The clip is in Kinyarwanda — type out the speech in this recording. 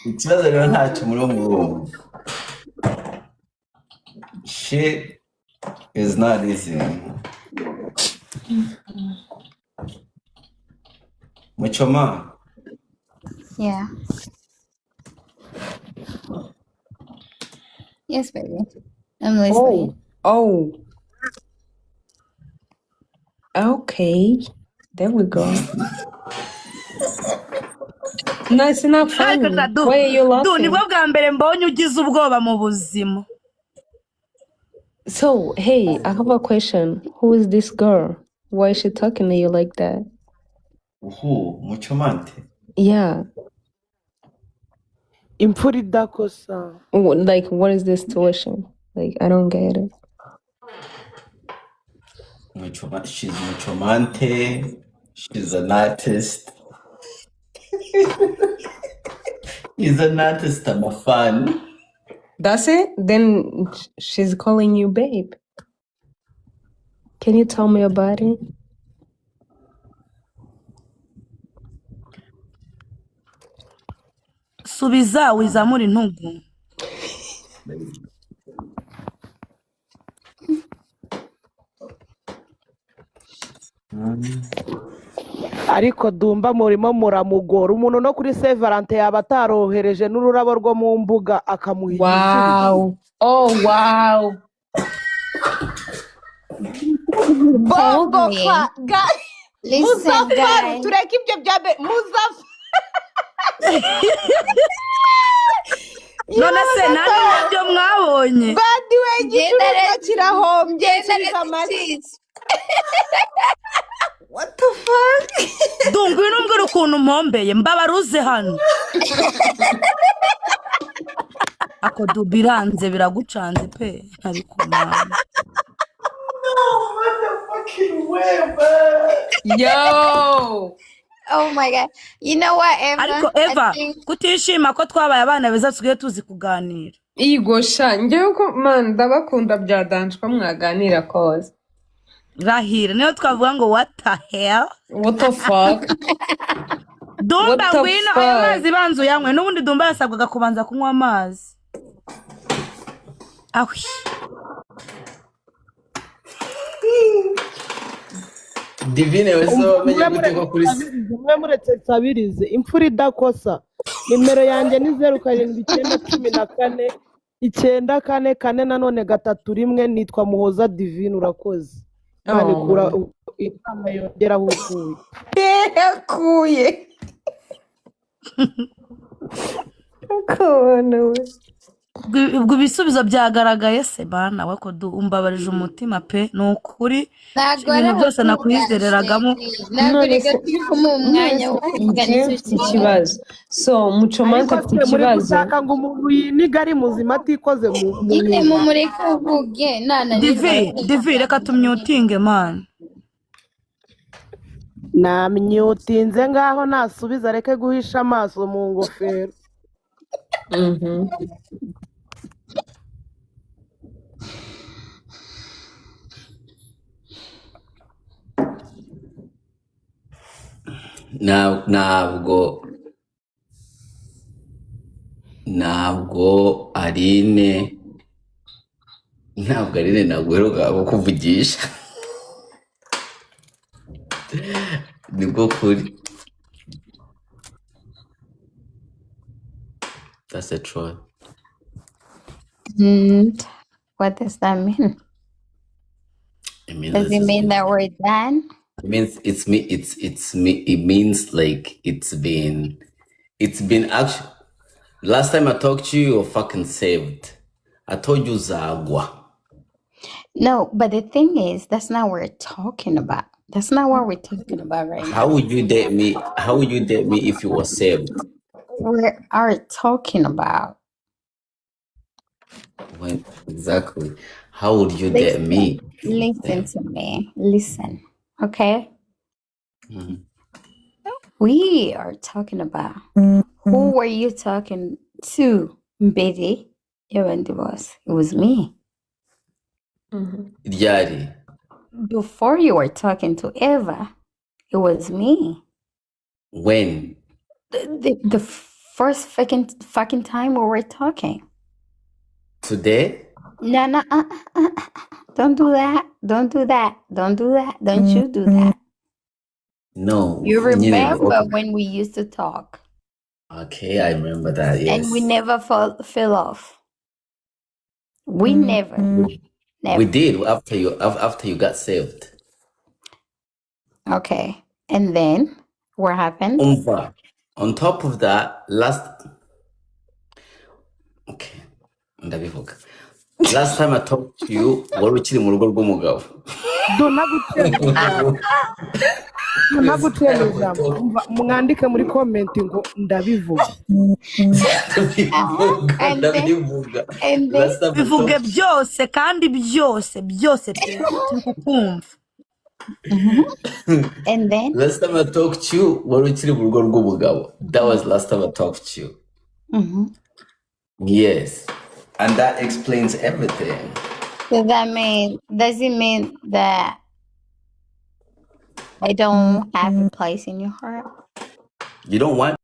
ikibazo rero ntacyo muri uwo shit is not easy. Muchoma. Yeah. Yes, baby. I'm listening. Oh. Okay. There we go. No, it's not funny. Why are you laughing? nibwo bwa mbere mbonye ugize ubwoba mu buzima. So, hey, I have a question. Who is this girl? Why is she talking to you like that? Who? Muchomante? Yeah. Imfura idakosa. Like, what is this situation? Like, I don't get it. She's Muchomante. She's an artist. He's an artist. I'm a fan. That's it? Then she's calling you babe. Can you tell me about it? Subiza wizamura intugu. Ariko Dumba murimo muramugora umuntu no kuri Saint Valentin yaba atarohereje n'ururabo rwo mu mbuga akamuha Wow. Oh, wow. Bongo kwa guys. Listen, guys. Tureke ibyo byabe muzafa. None se nani nabyo mwabonye? Badi we gituro kirahombye What the fuck? Dungu inumbwira ukuntu mpombeye mbabaruze hano. Ako dubiranze biragucanze pe ariko mama. No, what the fucking way, man? Yo. Oh my God. You know what, Eva? Ariko Eva, kutishima ko twabaye abana beza tugiye tuzi kuganira. Igosha, njyewe ko man ndabakunda byadanjwe mwaganira koze. Rahira, niyo twavuga ngo what the hell? What the fuck? Dumba wino amazi banzu yamwe n'ubundi Dumba yasabwaga kubanza kunywa amazi. Ahi. Divine weso menye guteko kuri mwe muretse nsabirize imfura idakosa nimero yanjye ni 0794 94 nanone 3 nitwa Muhoza Divine urakoze kandi kura inama yongera hukuye Yakuye. Kono. Ubwo bisubizo byagaragaye se bana we ko umbabarije umutima pe nukuri ibintu byose nakwizereragamo nagorega turi mu mwanya wo kuganira ikibazo. So Muchomante afite ikibazo. Ushaka ngo umuntu yiniga ari muzima atikoze mu ine mu mureka uvuge nana Divi reka tumyutinge man. Namyutinze ngaho nasubiza reke guhisha amaso mu ngofero. ntabwo Aline nagweruka kukuvugisha nibwo kuri. That's the truth. What does that mean? Does it It mean that we're done? means it's me. It means like it's been actually. Last time I talked to you, you were fucking saved. I told you Zagwa. No, but the thing is, that's not what we're talking about. That's not what we're talking about right now. How would you date me? How would you date me if you were saved? We are talking about. When exactly? How would you date me? Listen to me. Listen, okay? Mhm. We are talking about. Who were you talking to, Betty? Even divorce. It was me. Yari. Before you were talking to Eva, it was me. When? The first fucking time we were talking. Today? No, no, don't do that. Don't do that. Don't do that. Don't you do that. No. You Nyina, remember okay. when we used to talk Okay, I remember that, and we yes. never fell off. We never. We did after you got saved. Okay. And then what happened? Umva. On top of that, okay, ndabivuga. Last time I talked to you, wari ukiri mu rugo rw'umugabo. naguciye mu ijambo mwandike muri komenti ngo ndabivuga. And then Last time I bivuge talked byose kandi byose pe turi kukumva. and then Last time I talked to you, wari ukiri mu rugo rw'umugabo. That was last time I talked to you. Yes. And that explains everything. does it mean that I don't have a place in your heart? You don't want